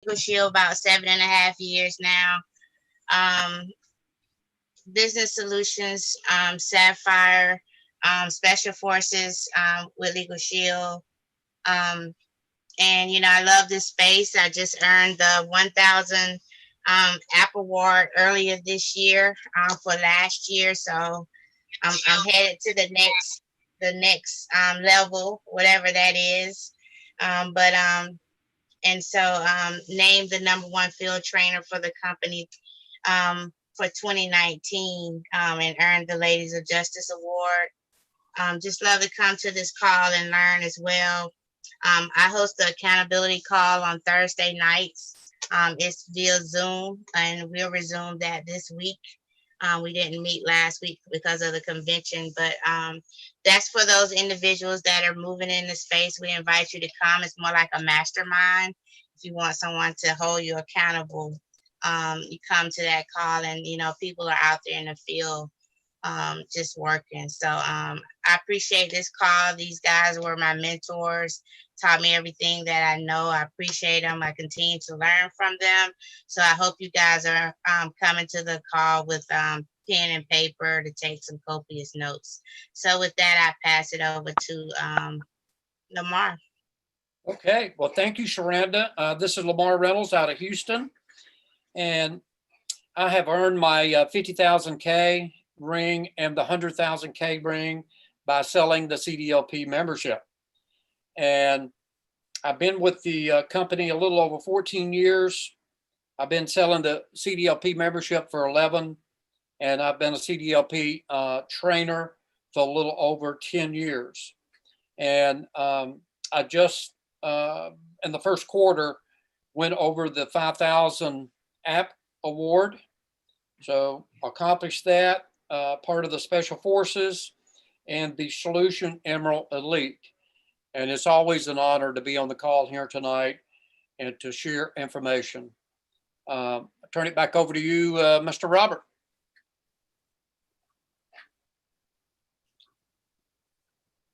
LegalShield about 7.5 years now. Um, Business Solutions, Sapphire, Special Forces with LegalShield. Um, and I love this space. I just earned the 1,000 app award earlier this year for last year. So I'm headed to the next level, whatever that is. But and so named the number one field trainer for the company for 2019 and earned the Ladies of Justice Award. Just love to come to this call and learn as well. I host the accountability call on Thursday nights. It's via Zoom, and we'll resume that this week. We didn't meet last week because of the convention, but that's for those individuals that are moving in the space. We invite you to come. It's more like a mastermind. If you want someone to hold you accountable, you come to that call, and people are out there in the field just working. So I appreciate this call. These guys were my mentors, taught me everything that I know. I appreciate them. I continue to learn from them. So I hope you guys are coming to the call with pen and paper to take some copious notes. So with that, I pass it over to Lamar. Okay, well, thank you, Sherranda. This is Lamar Reynolds out of Houston, and I have earned my 50,000 K ring and the 100,000 K ring by selling the CDLP membership. And I've been with the company a little over 14 years. I've been selling the CDLP membership for 11, and I've been a CDLP trainer for a little over 10 years. And I just, in the first quarter, went over the 5,000 app award. So accomplished that, part of the Special Forces and the Solution Emerald Elite. And it's always an honor to be on the call here tonight and to share information. I turn it back over to you, Mr. Robert.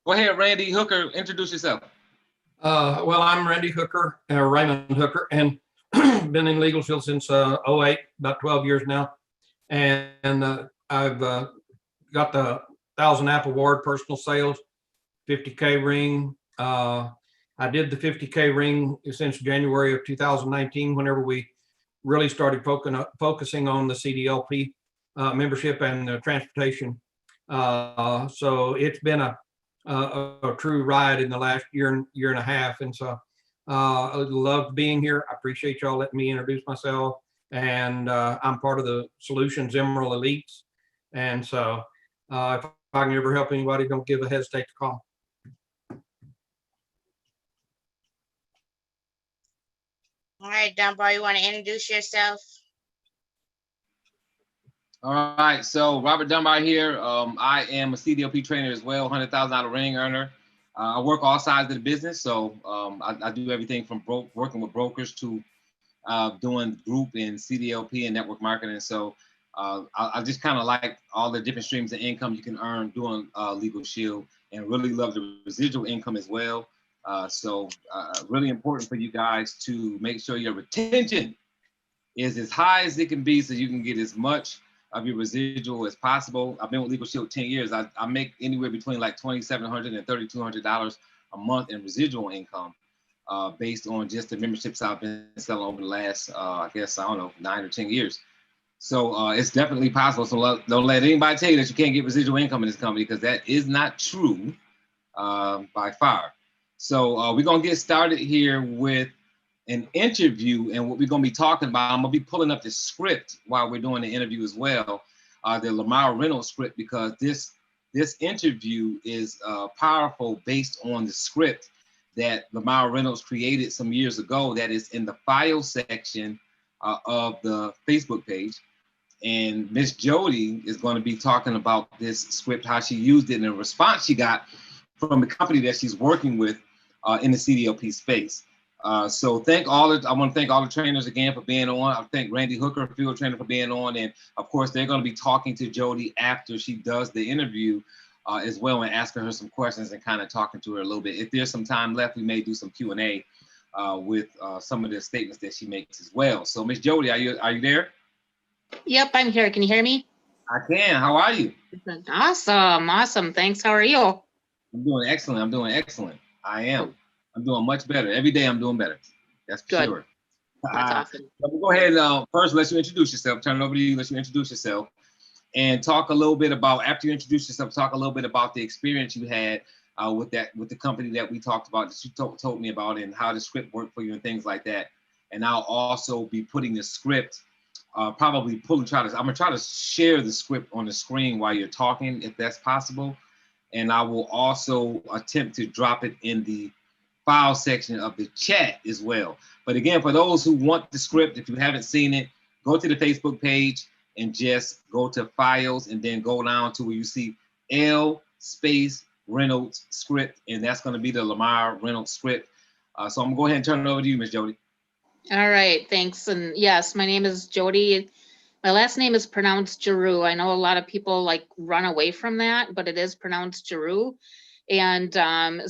Go ahead, Randy Hooker, introduce yourself. Well, I'm Randy Hooker, Raymond Hooker, and been in LegalShield since 08, about 12 years now. And I've got the 1,000 app award, personal sales, 50K ring. I did the 50K ring since January of 2019, whenever we really started focusing on the CDLP membership and the transportation. So it's been a true ride in the last year and a half. And so I love being here. I appreciate y'all letting me introduce myself. And I'm part of the Solutions Emerald Elites. And so if I can ever help anybody, don't hesitate to call. All right, Dunbar, you want to introduce yourself? All right, so Robert Dunbar here. I am a CDLP trainer as well, $100,000 ring earner. I work all sides of the business, so I do everything from working with brokers to doing group and CDLP and network marketing. So I just kind of like all the different streams of income you can earn doing LegalShield, and really love the residual income as well. So really important for you guys to make sure your retention is as high as it can be, so you can get as much of your residual as possible. I've been with LegalShield 10 years. I make anywhere between like $2,700 and $3,200 a month in residual income based on just the memberships I've been selling over the last, I guess, I don't know, 9 or 10 years. So it's definitely possible. So don't let anybody tell you that you can't get residual income in this company, because that is not true by far. So we're gonna get started here with an interview, and what we're gonna be talking about, I'm gonna be pulling up the script while we're doing the interview as well, the Lamar Reynolds script, because this interview is powerful based on the script that Lamar Reynolds created some years ago that is in the file section of the Facebook page. And Miss Jody is going to be talking about this script, how she used it, and the response she got from the company that she's working with in the CDLP space. So I want to thank all the trainers again for being on. I thank Randy Hooker, field trainer, for being on. And of course, they're going to be talking to Jody after she does the interview as well, and asking her some questions and kind of talking to her a little bit. If there's some time left, we may do some Q&A with some of the statements that she makes as well. So, Miss Jody, are you there? Yep, I'm here. Can you hear me? I can. How are you? Awesome. Awesome. Thanks. How are you? I'm doing excellent. I'm doing excellent. I am. I'm doing much better. Every day I'm doing better. That's for Good. sure. That's awesome. We'll go ahead and first let you introduce yourself. Turn it over to you. Let you introduce yourself and talk a little bit about, after you introduce yourself, talk a little bit about the experience you had with the company that we talked about, that you told me about, and how the script worked for you and things like that. And I'll also be putting the script, probably I'm gonna try to share the script on the screen while you're talking, if that's possible. And I will also attempt to drop it in the file section of the chat as well. But again, for those who want the script, if you haven't seen it, go to the Facebook page and just go to files and then go down to where you see L space Reynolds script, and that's going to be the Lamar Reynolds script. So I'm gonna go ahead and turn it over to you, Miss Jody. All right. Thanks. And yes, my name is Jody. My last name is pronounced Giroux. I know a lot of people like run away from that, but it is pronounced Giroux. And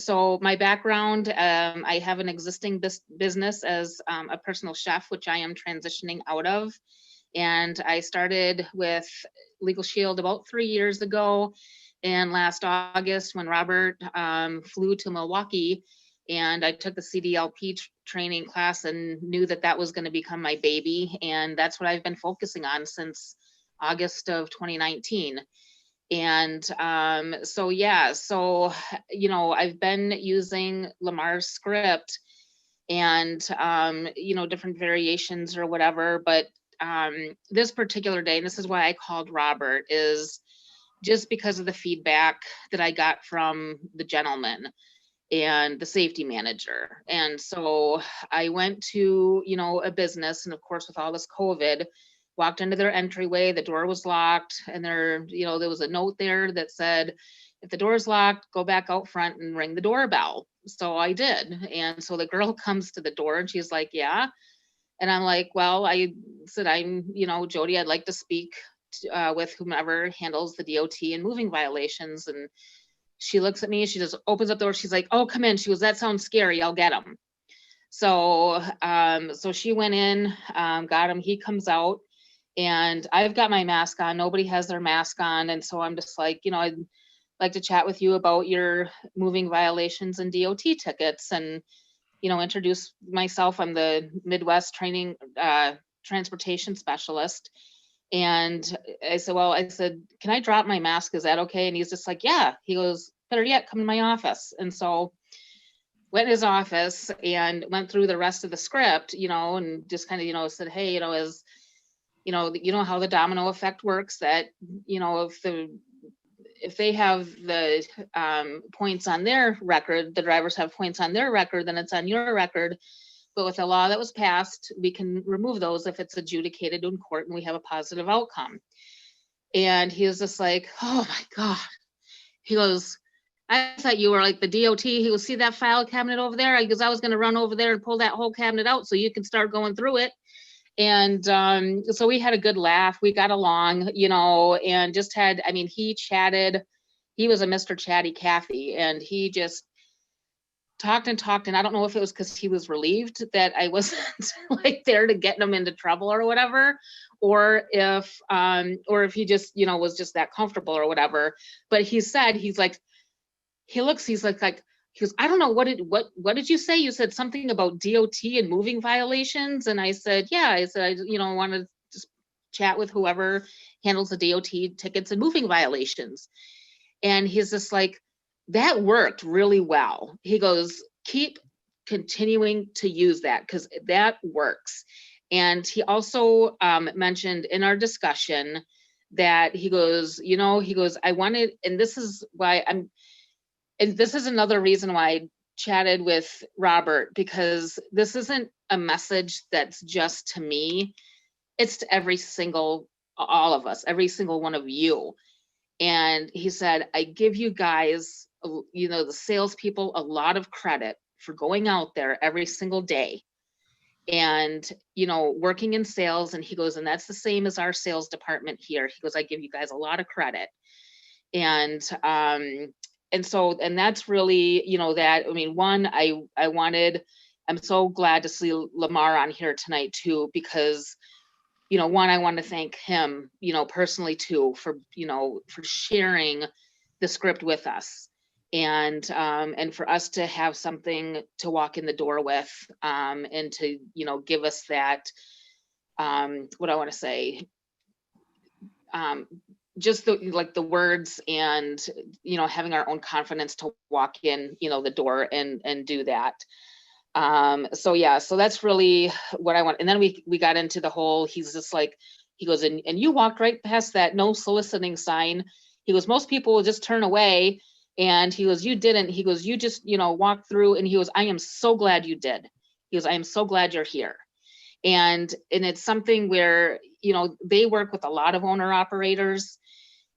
so my background, I have an existing business as a personal chef, which I am transitioning out of. And I started with LegalShield about 3 years ago. And last August, when Robert flew to Milwaukee, and I took the CDLP training class and knew that that was going to become my baby. And that's what I've been focusing on since August of 2019. And so, yeah, so, you know, I've been using Lamar's script and, you know, different variations or whatever. But this particular day, and this is why I called Robert, is just because of the feedback that I got from the gentleman and the safety manager. And so I went to, you know, a business, and of course, with all this COVID, walked into their entryway, the door was locked, and there, you know, there was a note there that said, if the door's locked, go back out front and ring the doorbell. So I did. And so the girl comes to the door and she's like, yeah. And I'm like, well, I said, I'm, you know, Jody, I'd like to speak with whomever handles the DOT and moving violations. And she looks at me, she just opens up the door. She's like, oh, come in. She goes, that sounds scary. I'll get him. So, so she went in, got him. He comes out, and I've got my mask on. Nobody has their mask on. And so I'm just like, you know, I'd like to chat with you about your moving violations and DOT tickets, and, you know, introduce myself. I'm the Midwest training, transportation specialist. And I said, well, I said, can I drop my mask? Is that okay? And he's just like, yeah. He goes, better yet, come in my office. And so went in his office and went through the rest of the script, you know, and just kind of, you know, said, hey, you know how the domino effect works, that, you know, if they have the points on their record, the drivers have points on their record, then it's on your record. But with a law that was passed, we can remove those if it's adjudicated in court and we have a positive outcome. And he was just like, oh my God. He goes, I thought you were like the DOT. He goes, see that file cabinet over there? I was going to run over there and pull that whole cabinet out so you can start going through it. And so we had a good laugh. We got along, you know, and just had, I mean, he chatted. He was a Mr. Chatty Cathy, and he just talked and talked. And I don't know if it was because he was relieved that I wasn't like there to get him into trouble or whatever, or if he just, you know, was just that comfortable or whatever. But he said, he's like, he goes, I don't know, what did you say? You said something about DOT and moving violations. And I said, yeah, I said, I, you know, want to just chat with whoever handles the DOT tickets and moving violations. And he's just like, that worked really well. He goes, keep continuing to use that because that works. And he also mentioned in our discussion that he goes, you know, he goes, I wanted, and this is why and this is another reason why I chatted with Robert, because this isn't a message that's just to me. It's to all of us, every single one of you. And he said, I give you guys, you know, the salespeople, a lot of credit for going out there every single day and, you know, working in sales. And he goes, and that's the same as our sales department here. He goes, I give you guys a lot of credit. And so, and that's really, you know, that, I mean, one, I wanted, I'm so glad to see Lamar on here tonight too, because, you know, one, I want to thank him, you know, personally too, for, you know, for sharing the script with us. And for us to have something to walk in the door with, and to, you know, give us that, what I want to say, just the, like the words and, you know, having our own confidence to walk in, you know, the door and do that. So yeah, so that's really what I want. And then we got into the whole, he's just like, he goes, and you walked right past that no soliciting sign. He goes, most people will just turn away. And he goes, you didn't. He goes, you just, you know, walked through. And he goes, I am so glad you did. He goes, I am so glad you're here. And it's something where, you know, they work with a lot of owner operators.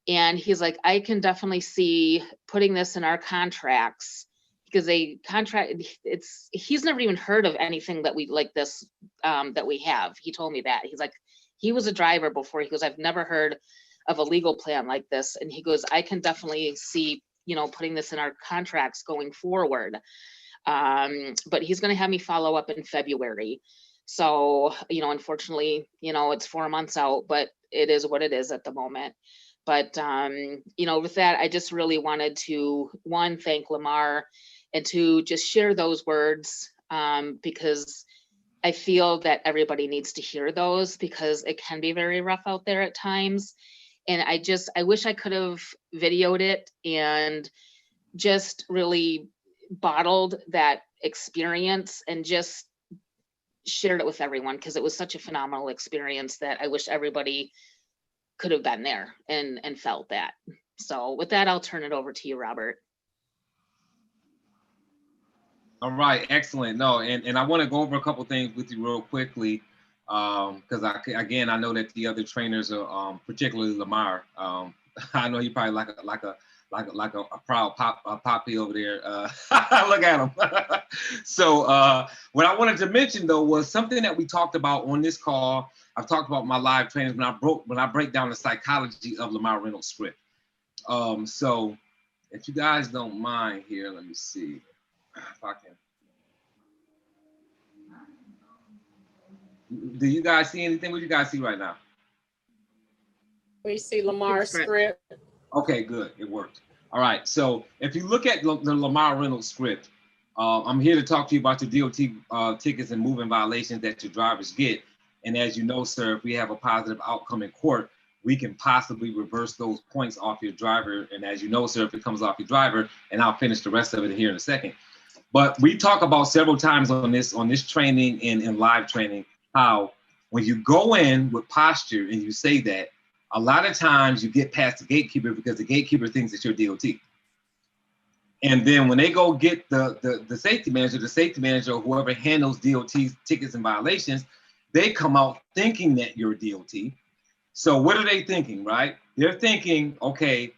And he's like, I can definitely see putting this in our contracts, because they contract, he's never even heard of anything that we like this, that we have. He told me that. He's like, he was a driver before. He goes, I've never heard of a legal plan like this. And he goes, I can definitely see, you know, putting this in our contracts going forward. But he's going to have me follow up in February. So, you know, unfortunately, you know, it's 4 months out, but it is what it is at the moment. But, you know, with that, I just really wanted to, one, thank Lamar, and to just share those words, because I feel that everybody needs to hear those, because it can be very rough out there at times. And I wish I could have videoed it and just really bottled that experience and just shared it with everyone, because it was such a phenomenal experience that I wish everybody could have been there and felt that. So with that, I'll turn it over to you, Robert. All right, excellent. No, and I want to go over a couple things with you real quickly, because I know that the other trainers are, particularly Lamar. I know he probably like a proud poppy over there. Look at him. So what I wanted to mention though was something that we talked about on this call. I've talked about my live trainings when I break down the psychology of Lamar Reynolds' script. So if you guys don't mind here, let me see if I can. Do you guys see anything? What do you guys see right now? We see Lamar's script. Okay, good. It worked. All right. So if you look at the Lamar Reynolds script, I'm here to talk to you about the DOT tickets and moving violations that your drivers get. And as you know, sir, if we have a positive outcome in court, we can possibly reverse those points off your driver. And as you know, sir, if it comes off your driver, and I'll finish the rest of it here in a second. But we talk about several times on this training and in live training, how when you go in with posture and you say that, a lot of times you get past the gatekeeper because the gatekeeper thinks it's your DOT. And then when they go get the safety manager or whoever handles DOT tickets and violations, they come out thinking that you're DOT. So what are they thinking, right? They're thinking, okay,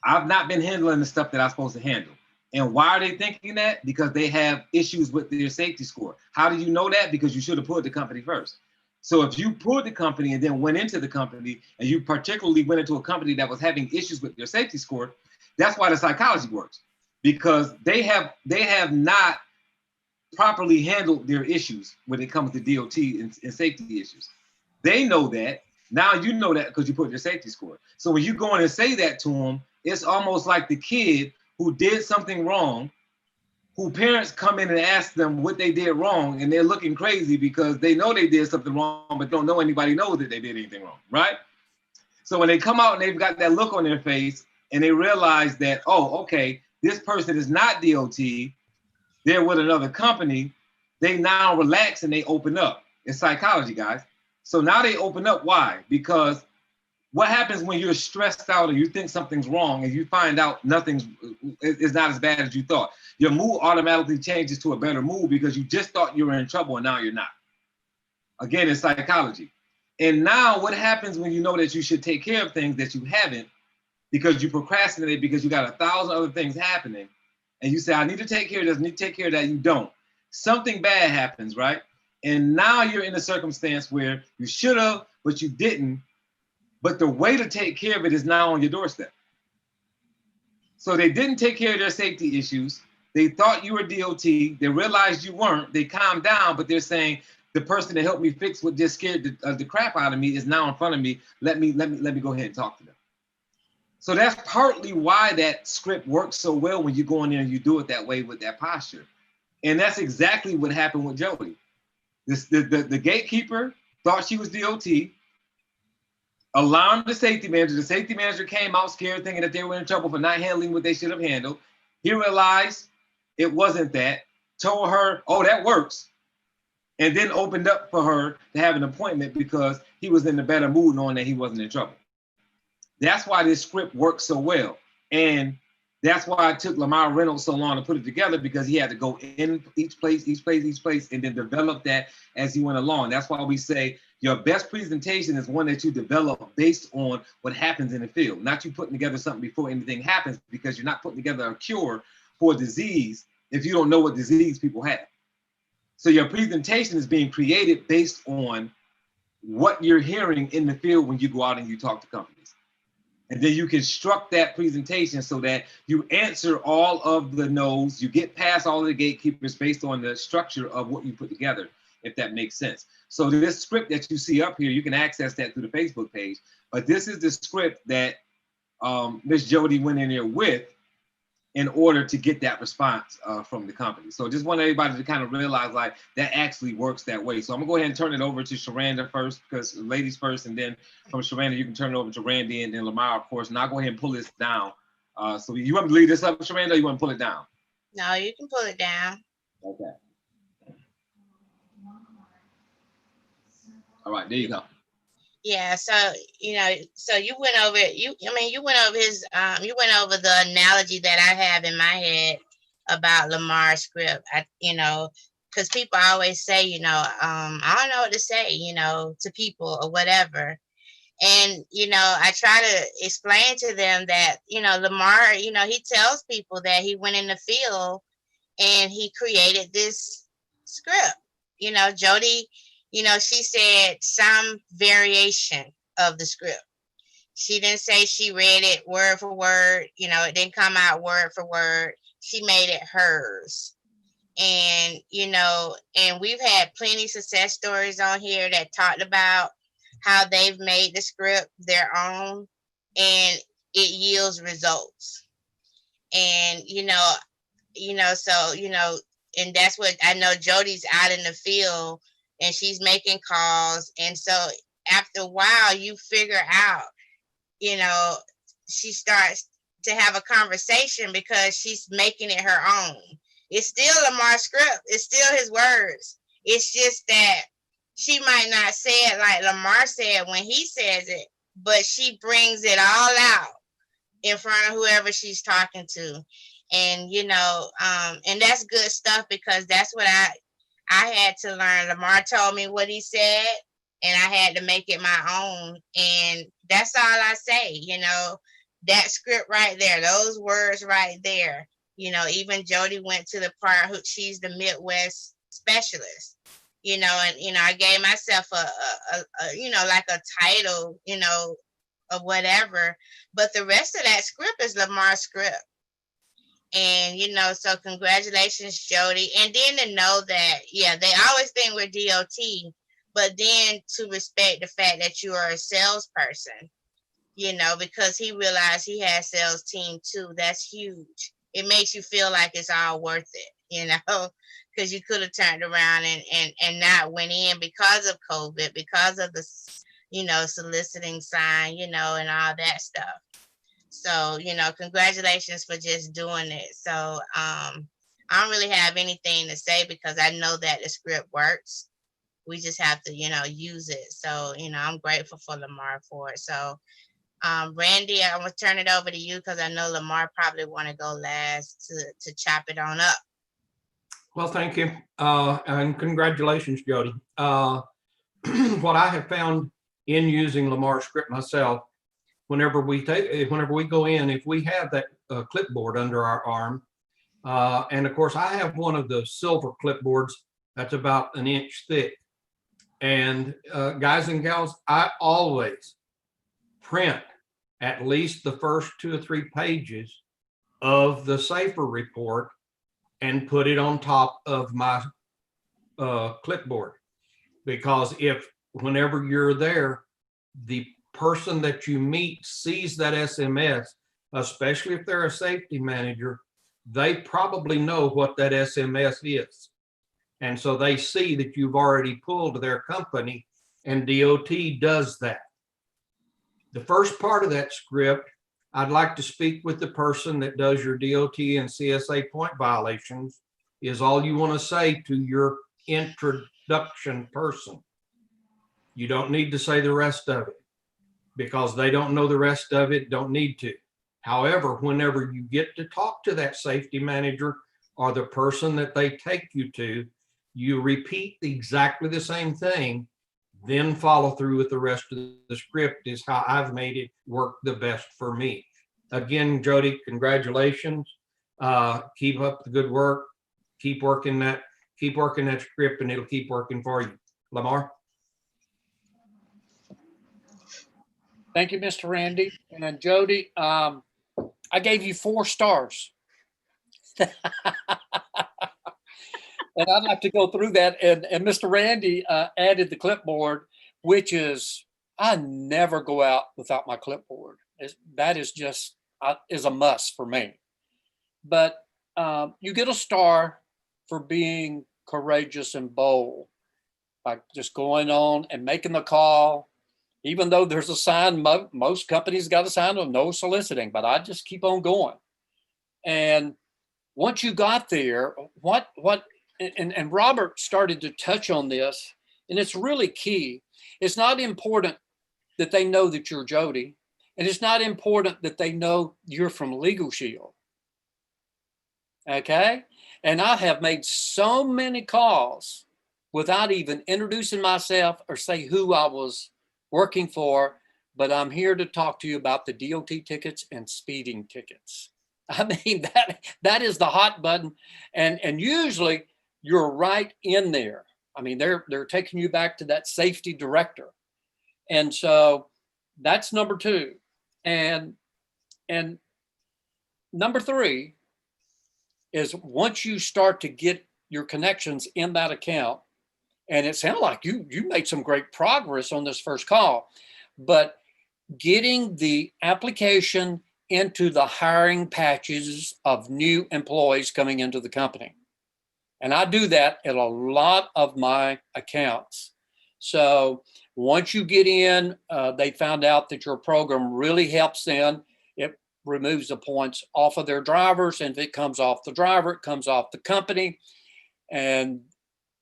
I've not been handling the stuff that I'm supposed to handle. And why are they thinking that? Because they have issues with their safety score. How do you know that? Because you should have pulled the company first. So if you pulled the company and then went into the company, and you particularly went into a company that was having issues with their safety score, that's why the psychology works. Because they have not properly handled their issues when it comes to DOT and safety issues. They know that. Now you know that because you put your safety score. So when you go in and say that to them, it's almost like the kid who did something wrong, who parents come in and ask them what they did wrong, and they're looking crazy because they know they did something wrong, but don't know anybody knows that they did anything wrong, right? So when they come out and they've got that look on their face and they realize that, oh, okay, this person is not DOT, they're with another company, they now relax and they open up. It's psychology, guys. So now they open up. Why? Because what happens when you're stressed out or you think something's wrong and you find out nothing's is not as bad as you thought? Your mood automatically changes to a better mood because you just thought you were in trouble and now you're not. Again, it's psychology. And now what happens when you know that you should take care of things that you haven't because you procrastinate because you got 1,000 other things happening and you say, I need to take care of this, I need to take care of that, you don't. Something bad happens, right? And now you're in a circumstance where you should have, but you didn't. But the way to take care of it is now on your doorstep. So they didn't take care of their safety issues. They thought you were DOT. They realized you weren't. They calmed down, but they're saying the person that helped me fix what just scared the crap out of me is now in front of me. Let me go ahead and talk to them. So that's partly why that script works so well when you go in there and you do it that way with that posture. And that's exactly what happened with Jody. The gatekeeper thought she was DOT, alarmed the safety manager. The safety manager came out scared, thinking that they were in trouble for not handling what they should have handled. He realized it wasn't that, told her, oh, that works, and then opened up for her to have an appointment because he was in a better mood knowing that he wasn't in trouble. That's why this script works so well. And that's why it took Lamar Reynolds so long to put it together, because he had to go in each place, and then develop that as he went along. That's why we say your best presentation is one that you develop based on what happens in the field, not you putting together something before anything happens, because you're not putting together a cure for disease if you don't know what disease people have. So your presentation is being created based on what you're hearing in the field when you go out and you talk to companies. And then you construct that presentation so that you answer all of the no's, you get past all of the gatekeepers based on the structure of what you put together, if that makes sense. So this script that you see up here, you can access that through the Facebook page, but this is the script that Miss Jody went in there with in order to get that response from the company. So just want everybody to kind of realize like that actually works that way. So I'm gonna go ahead and turn it over to Sherranda first, because ladies first, and then from Sherranda, you can turn it over to Randy and then Lamar, of course, and I'll go ahead and pull this down. So you want me to leave this up, Sherranda, or you want to pull it down? No, you can pull it down. Okay. All right, there you go. Yeah, so so you went over you went over his you went over the analogy that I have in my head about Lamar's script. Because people always say, I don't know what to say, to people or whatever. And I try to explain to them that, Lamar, he tells people that he went in the field and he created this script. Jody, she said some variation of the script. She didn't say she read it word for word. It didn't come out word for word. She made it hers. And, and we've had plenty success stories on here that talked about how they've made the script their own and it yields results. And, and that's what I know. Jody's out in the field and she's making calls. And so after a while, you figure out, she starts to have a conversation because she's making it her own. It's still Lamar's script. It's still his words. It's just that she might not say it like Lamar said when he says it, but she brings it all out in front of whoever she's talking to. And, and that's good stuff, because that's what I had to learn. Lamar told me what he said and I had to make it my own. And that's all I say, that script right there, those words right there. Even Jody went to the part who she's the Midwest specialist, and, I gave myself a like a title, or whatever, but the rest of that script is Lamar's script. And, so congratulations, Jody. And then to know that, they always think we're DOT, but then to respect the fact that you are a salesperson, because he realized he had a sales team too. That's huge. It makes you feel like it's all worth it, because you could have turned around and not went in because of COVID, because of the, soliciting sign, and all that stuff. So, congratulations for just doing it. So I don't really have anything to say because I know that the script works. We just have to, use it. So, I'm grateful for Lamar for it. So, Randy, I'm going to turn it over to you because I know Lamar probably want to go last to chop it on up. Well, thank you. And congratulations, Jody. What I have found in using Lamar's script myself, whenever we go in, if we have that clipboard under our arm, and of course I have one of the silver clipboards that's about an inch thick. And guys and gals, I always print at least the first 2 or 3 pages of the SAFER report and put it on top of my clipboard. Because whenever you're there, the person that you meet sees that SMS, especially if they're a safety manager, they probably know what that SMS is. And so they see that you've already pulled their company, and DOT does that. The first part of that script, I'd like to speak with the person that does your DOT and CSA point violations, is all you want to say to your introduction person. You don't need to say the rest of it, because they don't know the rest of it, don't need to. However, whenever you get to talk to that safety manager or the person that they take you to, you repeat exactly the same thing, then follow through with the rest of the script is how I've made it work the best for me. Again, Jody, congratulations. Keep up the good work. Keep working that script, and it'll keep working for you. Lamar? Thank you, Mr. Randy. And Jody, I gave you 4 stars. And I'd like to go through that. And Mr. Randy added the clipboard, which is, I never go out without my clipboard. That is just, is a must for me. But you get a star for being courageous and bold, by just going on and making the call, even though there's a sign, most companies got a sign of no soliciting, but I just keep on going. And once you got there, and Robert started to touch on this, and it's really key. It's not important that they know that you're Jody, and it's not important that they know you're from LegalShield. Okay? And I have made so many calls without even introducing myself or say who I was working for, but I'm here to talk to you about the DOT tickets and speeding tickets. I mean, that is the hot button. And usually you're right in there. I mean, they're taking you back to that safety director. And so that's number 2. And number 3 is, once you start to get your connections in that account, and it sounded like you made some great progress on this first call, but getting the application into the hiring patches of new employees coming into the company. And I do that at a lot of my accounts. So once you get in, they found out that your program really helps them. It removes the points off of their drivers. And if it comes off the driver, it comes off the company. And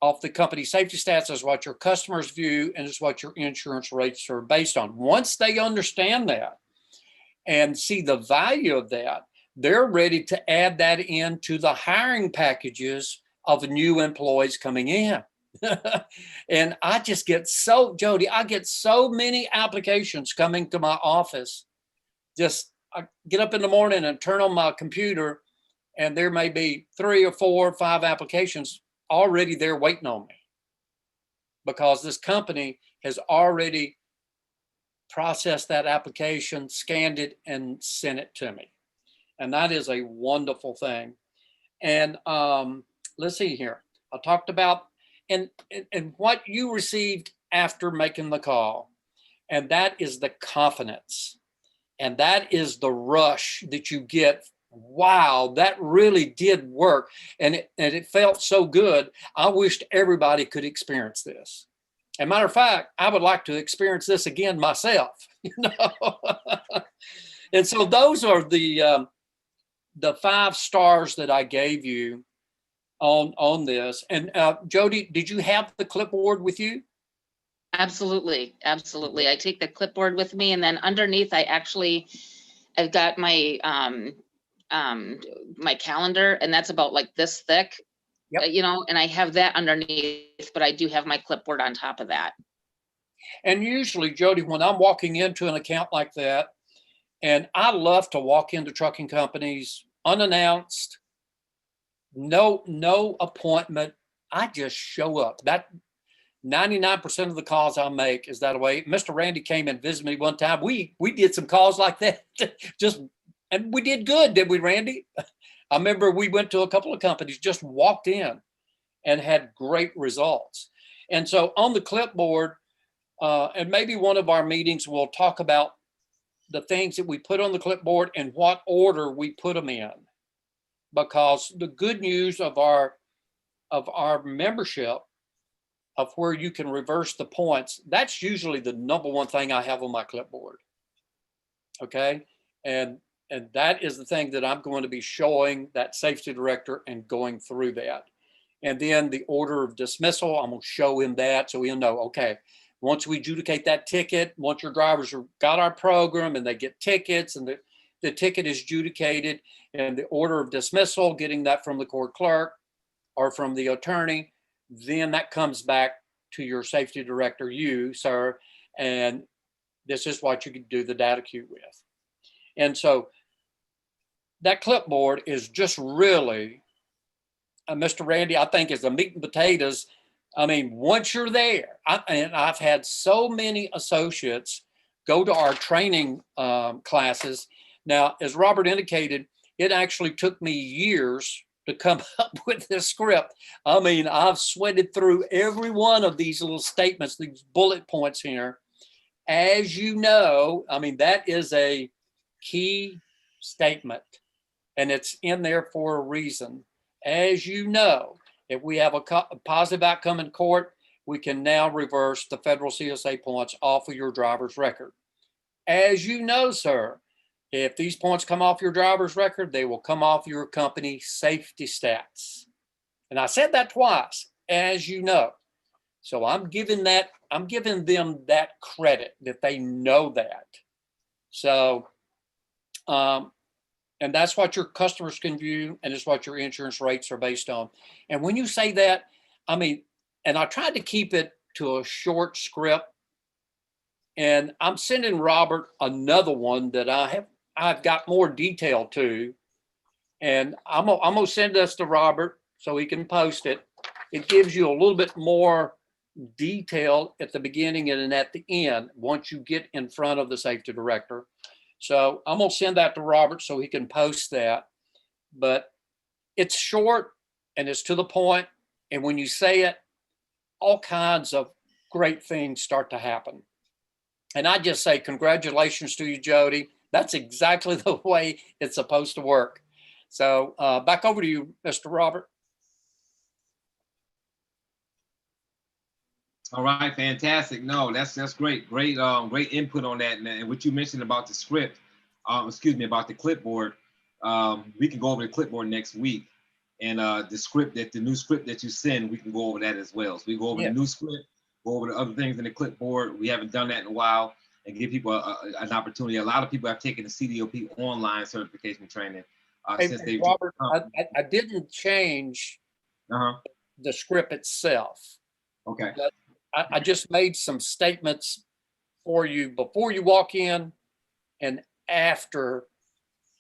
off the company safety stats is what your customers view, and it's what your insurance rates are based on. Once they understand that and see the value of that, they're ready to add that into the hiring packages of new employees coming in. And I just get Jody, I get so many applications coming to my office. I get up in the morning and turn on my computer, and there may be 3 or 4 or 5 applications already there waiting on me, because this company has already processed that application, scanned it, and sent it to me. And that is a wonderful thing. And let's see here. I talked about and what you received after making the call, and that is the confidence, and that is the rush that you get. Wow, that really did work. And it felt so good. I wished everybody could experience this. As a matter of fact, I would like to experience this again myself. And so those are the 5 stars that I gave you on this. And Jody, did you have the clipboard with you? Absolutely. Absolutely. I take the clipboard with me, and then underneath I've got my my calendar, and that's about like this thick. Yep. And I have that underneath, but I do have my clipboard on top of that. And usually, Jody, when I'm walking into an account like that, and I love to walk into trucking companies unannounced, no appointment, I just show up. That 99% of the calls I make is that way. Mr. Randy came and visited me one time. We did some calls like that, and we did good, did we, Randy? I remember we went to a couple of companies, just walked in and had great results. And so on the clipboard, and maybe one of our meetings, we'll talk about the things that we put on the clipboard and what order we put them in. Because the good news of our membership, of where you can reverse the points, that's usually the number one thing I have on my clipboard. Okay. And that is the thing that I'm going to be showing that safety director and going through that. And then the order of dismissal, I'm going to show him that so he'll know, okay, once we adjudicate that ticket, once your drivers have got our program and they get tickets and the ticket is adjudicated, and the order of dismissal, getting that from the court clerk or from the attorney, then that comes back to your safety director, you, sir, and this is what you can do the data queue with. And so that clipboard is just really, Mr. Randy, I think is the meat and potatoes. I mean, once you're there, and I've had so many associates go to our training classes. Now, as Robert indicated, it actually took me years to come up with this script. I mean, I've sweated through every one of these little statements, these bullet points here. As you know, I mean, that is a key statement, and it's in there for a reason. As you know, if we have a positive outcome in court, we can now reverse the federal CSA points off of your driver's record. As you know, sir, if these points come off your driver's record, they will come off your company safety stats. And I said that twice, as you know. So I'm giving them that credit that they know that. So, and that's what your customers can view, and it's what your insurance rates are based on. And when you say that, I mean, and I tried to keep it to a short script, and I'm sending Robert another one that I've got more detail to, and I'm gonna send this to Robert so he can post it. It gives you a little bit more detail at the beginning and at the end once you get in front of the safety director. So I'm gonna send that to Robert so he can post that. But it's short and it's to the point, and when you say it, all kinds of great things start to happen. And I just say congratulations to you, Jody. That's exactly the way it's supposed to work. So back over to you, Mr. Robert. All right, fantastic. No, that's great. Great input on that. And what you mentioned about the script, about the clipboard, we can go over the clipboard next week. And the new script that you send, we can go over that as well. So we go over the new script, go over the other things in the clipboard. We haven't done that in a while, and give people an opportunity. A lot of people have taken the CDLP online certification training. Since they Robert, I didn't change the script itself. Okay. But I just made some statements for you before you walk in and after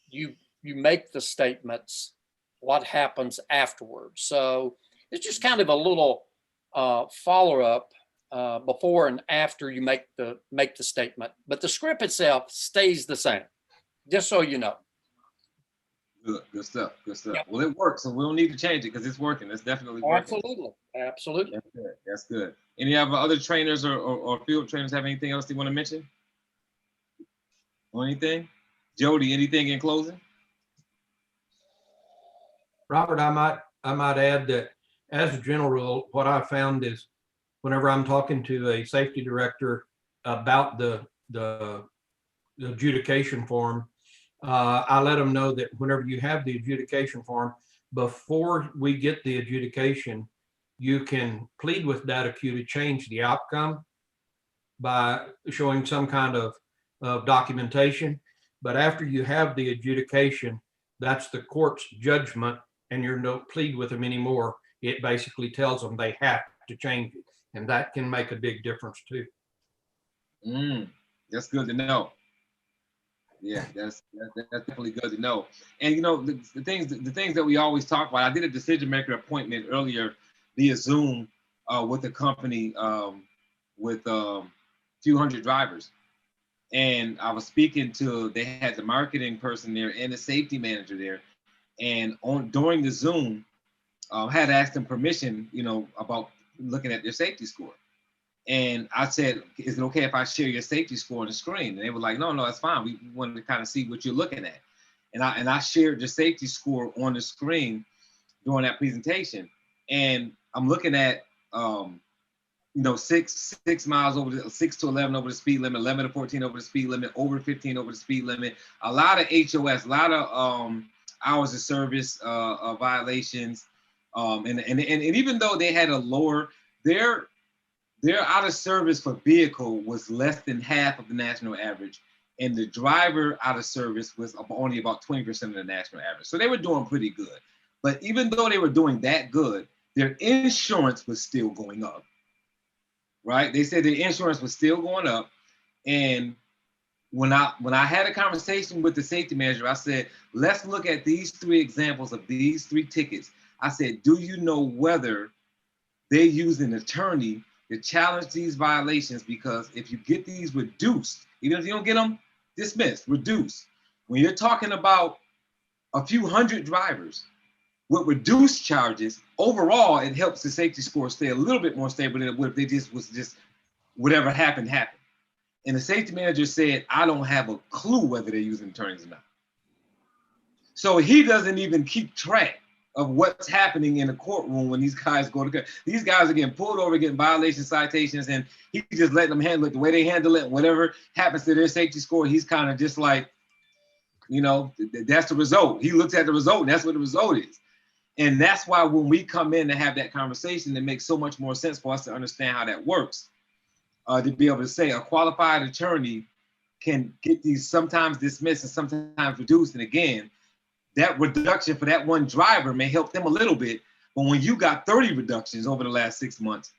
you make the statements, what happens afterwards. So it's just kind of a little follow-up before and after you make the statement. But the script itself stays the same, just so you know. Good stuff. Yep. Well, it works, so we don't need to change it because it's working. It's definitely working. Absolutely. That's good. Any other trainers or field trainers have anything else they want to mention? Or anything? Jody, anything in closing? Robert, I might add that as a general rule, what I found is whenever I'm talking to a safety director about the adjudication form, I let them know that whenever you have the adjudication form, before we get the adjudication, you can plead with data queue to change the outcome by showing some kind of documentation. But after you have the adjudication, that's the court's judgment, and you're no plead with them anymore. It basically tells them they have to change it, and that can make a big difference too. That's good to know. Yeah, that's definitely good to know. And the things that we always talk about. I did a decision maker appointment earlier via Zoom with a company with a few hundred drivers, and I was speaking to. They had the marketing person there and the safety manager there, And during the Zoom, had asked them permission, about looking at their safety score. And I said, is it okay if I share your safety score on the screen? And they were like, no, that's fine. We wanted to kind of see what you're looking at. And I shared the safety score on the screen during that presentation. And I'm looking at, 6 miles over the 6 to 11 over the speed limit, 11 to 14 over the speed limit, over 15 over the speed limit, a lot of HOS, a lot of hours of service violations. And even though they had a lower, their out of service for vehicle was less than half of the national average. And the driver out of service was only about 20% of the national average. So they were doing pretty good. But even though they were doing that good, their insurance was still going up, right? They said their insurance was still going up. And when I had a conversation with the safety manager, I said, let's look at these 3 examples of these 3 tickets. I said, do you know whether they use an attorney to challenge these violations? Because if you get these reduced, even if you don't get them dismissed, reduced, when you're talking about a few hundred drivers with reduced charges, overall, it helps the safety score stay a little bit more stable than it would if they just whatever happened. And the safety manager said, I don't have a clue whether they're using attorneys or not. So he doesn't even keep track of what's happening in the courtroom when these guys go to court. These guys are getting pulled over, getting violation citations, and he's just letting them handle it the way they handle it. Whatever happens to their safety score, he's kind of just like, that's the result. He looks at the result, and that's what the result is. And that's why when we come in to have that conversation, it makes so much more sense for us to understand how that works. To be able to say a qualified attorney can get these sometimes dismissed and sometimes reduced. And again, that reduction for that one driver may help them a little bit, but when you got 30 reductions over the last 6 months,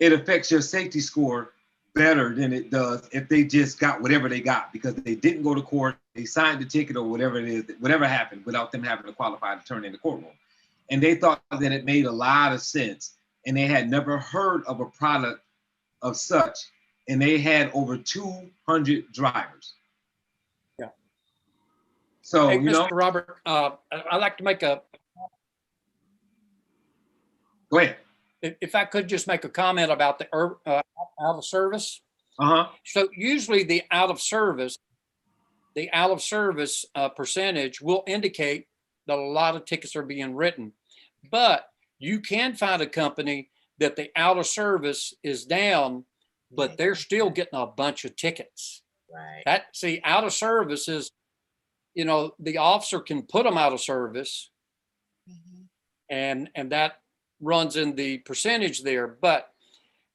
it affects your safety score better than it does if they just got whatever they got because they didn't go to court, they signed the ticket or whatever it is, whatever happened without them having a qualified attorney in the courtroom. And they thought that it made a lot of sense, and they had never heard of a product of such, and they had over 200 drivers. Yeah. So, hey, Mr. Robert, I'd like to make go ahead. If I could just make a comment about the out of service. So usually the out of service percentage will indicate that a lot of tickets are being written, but you can find a company that the out of service is down, but they're still getting a bunch of tickets. Right. Out of service is, the officer can put them out of service, and that runs in the percentage there, but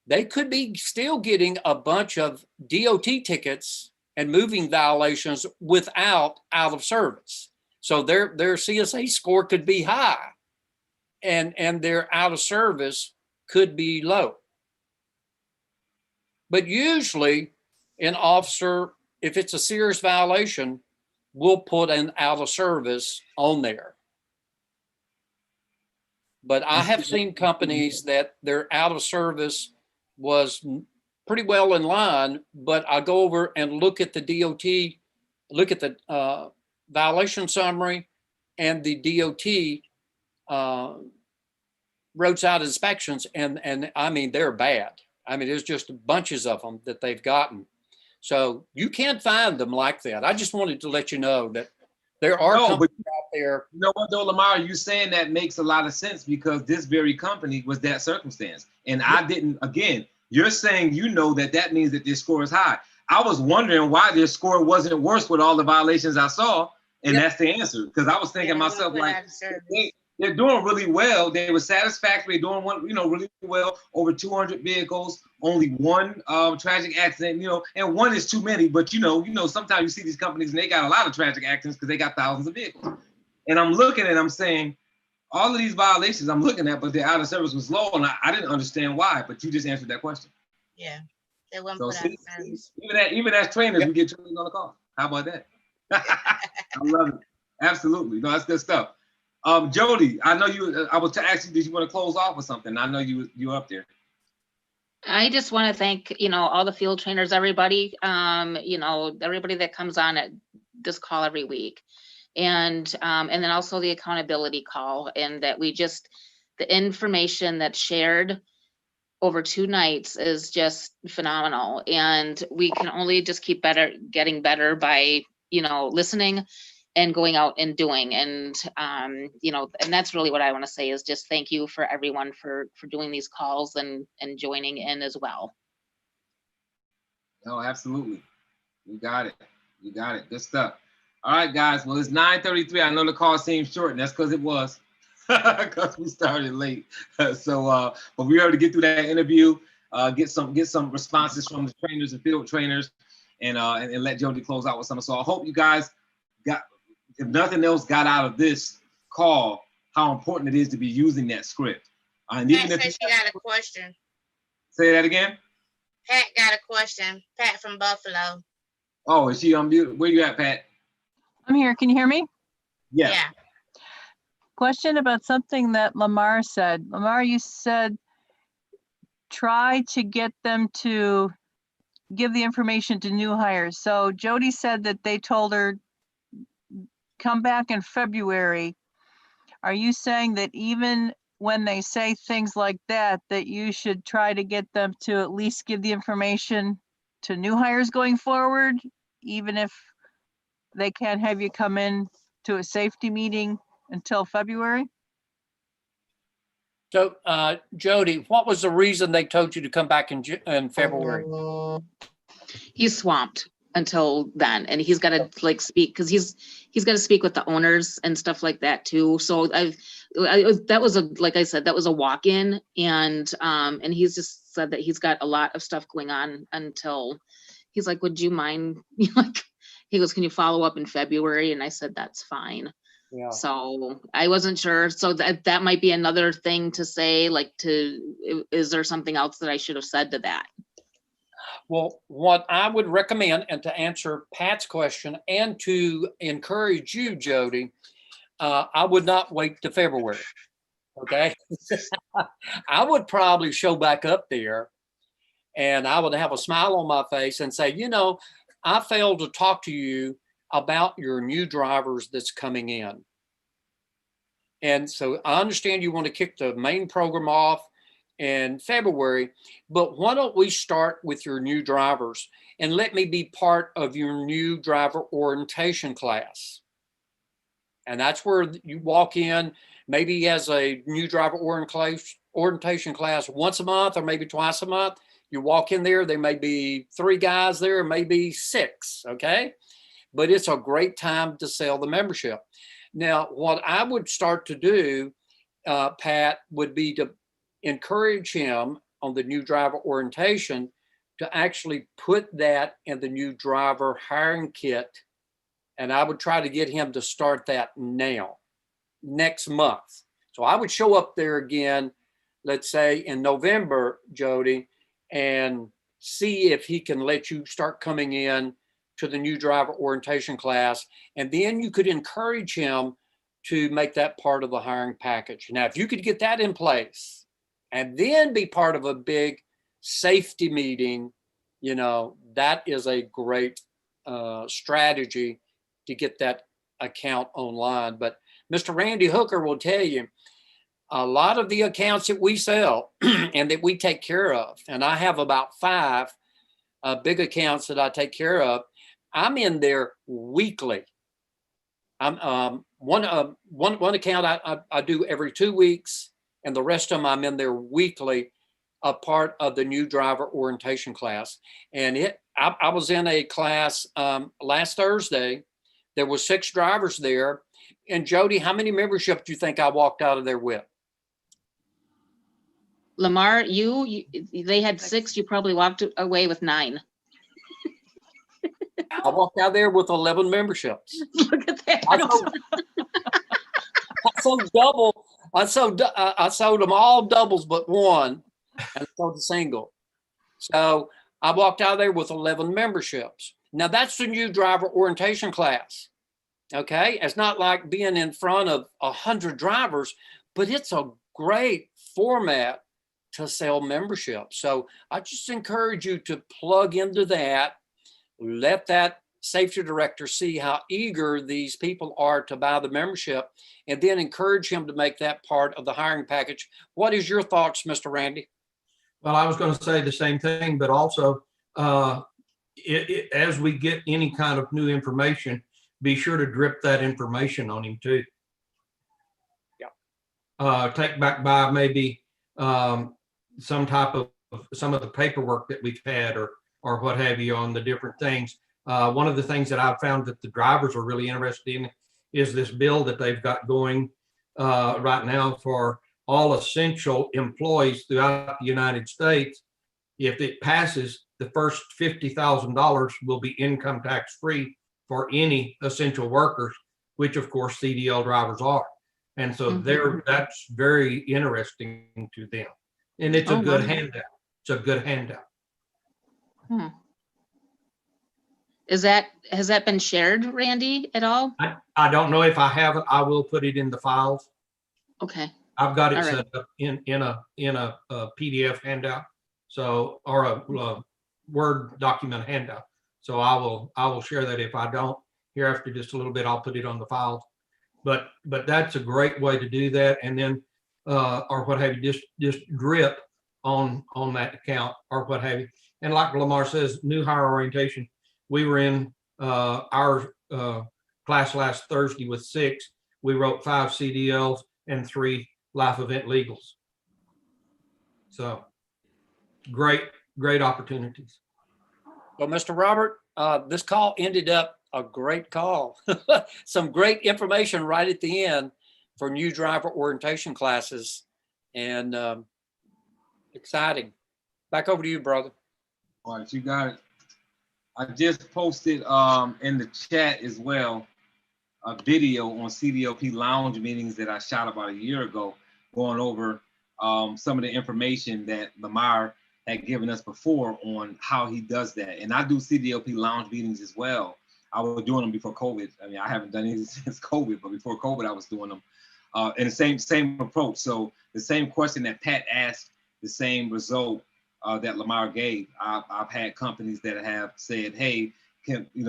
they could be still getting a bunch of DOT tickets and moving violations without out of service. So their CSA score could be high, and their out of service could be low. But usually an officer, if it's a serious violation, will put an out of service on there. But I have seen companies that their out of service was pretty well in line, but I go over and look at the DOT, look at the violation summary and the DOT roadside inspections, and I mean, they're bad. I mean, there's just bunches of them that they've gotten. So you can't find them like that. I just wanted to let you know that there are companies out there. You know what though, Lamar, you saying that makes a lot of sense because this very company was that circumstance. And I didn't, again, you're saying that means that their score is high. I was wondering why their score wasn't worse with all the violations I saw. And that's the answer. Because I was thinking to myself, like, they're doing really well. They were satisfactory, doing really well. Over 200 vehicles, only one tragic accident, and one is too many. But sometimes you see these companies and they got a lot of tragic accidents because they got thousands of vehicles. And I'm looking at, I'm saying, all of these violations I'm looking at, but the out of service was low, and I didn't understand why. But you just answered that question. Yeah, they weren't put out of service. Even as trainers, we get trained on the call. How about that? I love it. Absolutely. No, that's good stuff. Jody, I know you. I was to ask you, did you want to close off with something? I know you're up there. I just want to thank, all the field trainers, everybody, everybody that comes on at this call every week. And then also the accountability call, and that the information that's shared over 2 nights is just phenomenal. And we can only just keep getting better by, listening and going out and doing. And, and that's really what I want to say is just thank you for everyone for doing these calls and joining in as well. No, absolutely. You got it. You got it. Good stuff. All right, guys. Well, it's 9:33. I know the call seems short, and that's because it was. Because we started late. But we were able to get through that interview, get some responses from the trainers and field trainers, and let Jody close out with something. So I hope you guys got, if nothing else, got out of this call how important it is to be using that script. And even Pat if says she got a question. say that again. Pat got a question. Pat from Buffalo. Oh, is she on mute? Where you at, Pat? I'm here. Can you hear me? Yeah. Yeah. Question about something that Lamar said. Lamar, you said try to get them to give the information to new hires. So Jody said that they told her come back in February. Are you saying that even when they say things like that, that you should try to get them to at least give the information to new hires going forward, even if they can't have you come in to a safety meeting until February? So, Jody, what was the reason they told you to come back in February? He's swamped until then, and he's got to speak, because he's got to speak with the owners and stuff like that too. So that was like I said, that was a walk-in, and he's just said that he's got a lot of stuff going on until he's like, would you mind? He goes, can you follow up in February? And I said, that's fine. Yeah. So I wasn't sure. So that might be another thing to say, is there something else that I should have said to that? Well, what I would recommend, and to answer Pat's question and to encourage you, Jody, I would not wait to February. Okay. I would probably show back up there, and I would have a smile on my face and say, I failed to talk to you about your new drivers that's coming in. And so I understand you want to kick the main program off in February, but why don't we start with your new drivers and let me be part of your new driver orientation class. And that's where you walk in, maybe as a new driver orientation class once a month or maybe twice a month. You walk in there, there may be 3 guys there, maybe 6, okay? But it's a great time to sell the membership. Now, what I would start to do, Pat, would be to encourage him on the new driver orientation to actually put that in the new driver hiring kit. And I would try to get him to start that now, next month. So I would show up there again, let's say in November, Jody, and see if he can let you start coming in to the new driver orientation class. And then you could encourage him to make that part of the hiring package. Now, if you could get that in place and then be part of a big safety meeting, that is a great strategy to get that account online. But Mr. Randy Hooker will tell you, a lot of the accounts that we sell and that we take care of, and I have about 5 big accounts that I take care of, I'm in there weekly. I'm one account I do every 2 weeks, and the rest of them I'm in there weekly, a part of the new driver orientation class. And I was in a class last Thursday. There was 6 drivers there. And Jody, how many memberships do you think I walked out of there with? Lamar, they had 6, you probably walked away with 9. I walked out there with 11 memberships. Look at that. I sold them all doubles but one, and I sold a single. So I walked out there with 11 memberships. Now that's the new driver orientation class. Okay, it's not like being in front of 100 drivers, but it's a great format to sell membership. So I just encourage you to plug into that, let that safety director see how eager these people are to buy the membership and then encourage him to make that part of the hiring package. What is your thoughts, Mr. Randy? Well, I was going to say the same thing, but also as we get any kind of new information, be sure to drip that information on him too. Yeah. Take back by maybe some type of some of the paperwork that we've had or what have you on the different things. One of the things that I've found that the drivers are really interested in is this bill that they've got going right now for all essential employees throughout the United States. If it passes, the first $50,000 will be income tax free for any essential workers, which of course CDL drivers are. And so that's very interesting to them. And it's a good handout. It's a good handout. Has that been shared, Randy, at all? I don't know if I have it. I will put it in the files. Okay. I've got it All right. set up in a PDF handout, so or a Word document handout. So I will share that. If I don't here after just a little bit, I'll put it on the files. But that's a great way to do that. And then or what have you, just drip on that account or what have you. And like Lamar says, new hire orientation. We were in our class last Thursday with 6. We wrote 5 CDLs and 3 life event legals. So great opportunities. Well, Mr. Robert, this call ended up a great call. Some great information right at the end for new driver orientation classes, and exciting. Back over to you, brother. All right, you got it. I just posted in the chat as well a video on CDLP lounge meetings that I shot about a year ago, going over some of the information that Lamar had given us before on how he does that. And I do CDLP lounge meetings as well. I was doing them before COVID. I mean, I haven't done any since COVID, but before COVID, I was doing them. And the same approach. So the same question that Pat asked, the same result that Lamar gave. I've had companies that have said, hey,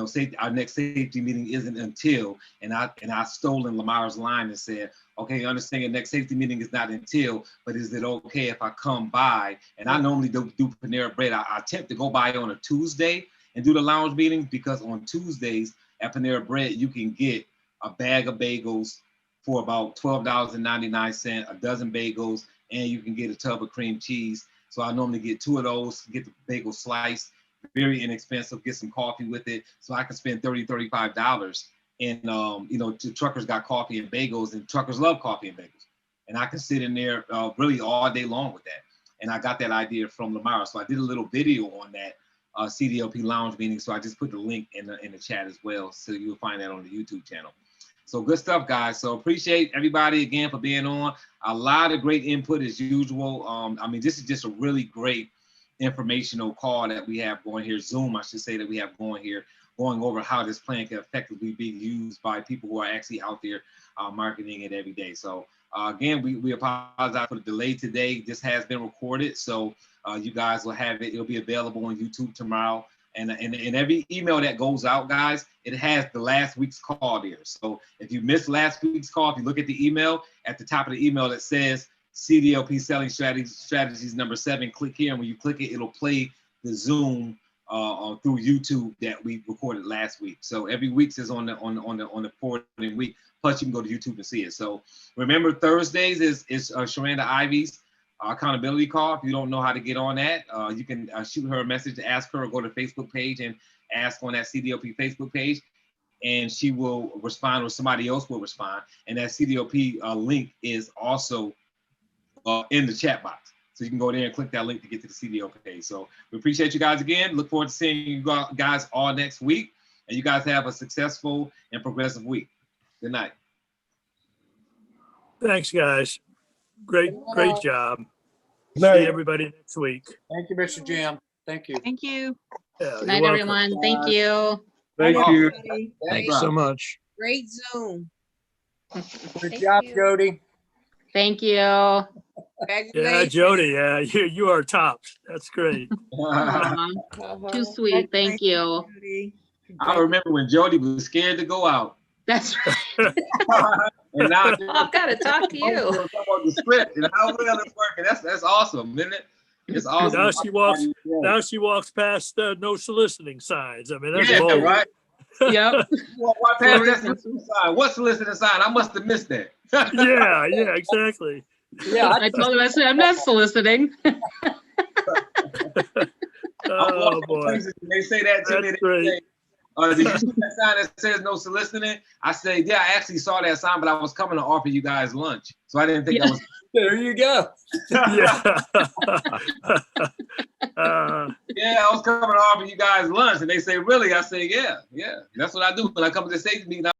say our next safety meeting isn't until, and I stolen Lamar's line and said, okay, I understand your next safety meeting is not until, but is it okay if I come by? And I normally do Panera Bread. I attempt to go by on a Tuesday and do the lounge meetings, because on Tuesdays at Panera Bread, you can get a bag of bagels for about $12.99, a dozen bagels, and you can get a tub of cream cheese. So I normally get 2 of those, get the bagel sliced, very inexpensive, get some coffee with it. So I can spend $30, $35. And, truckers got coffee and bagels, and truckers love coffee and bagels. And I can sit in there really all day long with that. And I got that idea from Lamar. So I did a little video on that CDLP lounge meeting. So I just put the link in the chat as well. So you'll find that on the YouTube channel. So good stuff, guys. So appreciate everybody again for being on. A lot of great input as usual. I mean, this is just a really great informational call that we have going here. Zoom, I should say, that we have going here, going over how this plan can effectively be used by people who are actually out there marketing it every day. So again, we apologize for the delay today. This has been recorded, so you guys will have it. It'll be available on YouTube tomorrow. And every email that goes out, guys, it has the last week's call there. So if you missed last week's call, if you look at the email, at the top of the email that says CDLP selling strategies number 7, click here. And when you click it, it'll play the Zoom through YouTube that we recorded last week. So every week is on the forwarding week. Plus, you can go to YouTube and see it. So remember, Thursdays is Sherranda Ivey's accountability call. If you don't know how to get on that, you can shoot her a message to ask her, or go to the Facebook page and ask on that CDLP Facebook page, and she will respond, or somebody else will respond. And that CDLP link is also in the chat box. So you can go there and click that link to get to the CDLP page. So we appreciate you guys again. Look forward to seeing you guys all next week. And you guys have a successful and progressive week. Good night. Thanks, guys. Great job. See everybody next week. Thank you, Mr. Jim. Thank you. Thank you. Yeah, Good you're night, welcome. everyone. Thank you. Thank Bye, you. everybody. Thanks so much. Great Zoom. Good job, Jody. Thank you. Yeah, Congratulations. Jody. Yeah, you are tops. That's great. Aw, too sweet. Thank you. Judy. I remember when Jody was scared to go out. That's right. And now I've got to talk to you. talk about the script and how well it's working. That's awesome, isn't it? It's awesome. Now she walks past no soliciting signs. I mean, that's Yeah, bold. right. Yep. Well, why pass that soliciting sign? What soliciting sign? I must have missed that. Yeah, exactly. Yeah, I told him, I said, I'm not soliciting. Oh boy, They say that to me. that's great. Say, did you see that sign that says no soliciting? I say, yeah, I actually saw that sign, but I was coming to offer you guys lunch. So I didn't think that was. there you go. Yeah. Yeah, I was coming to offer you guys lunch. And they say, really? I say, yeah. That's what I do. When I come to the state meeting,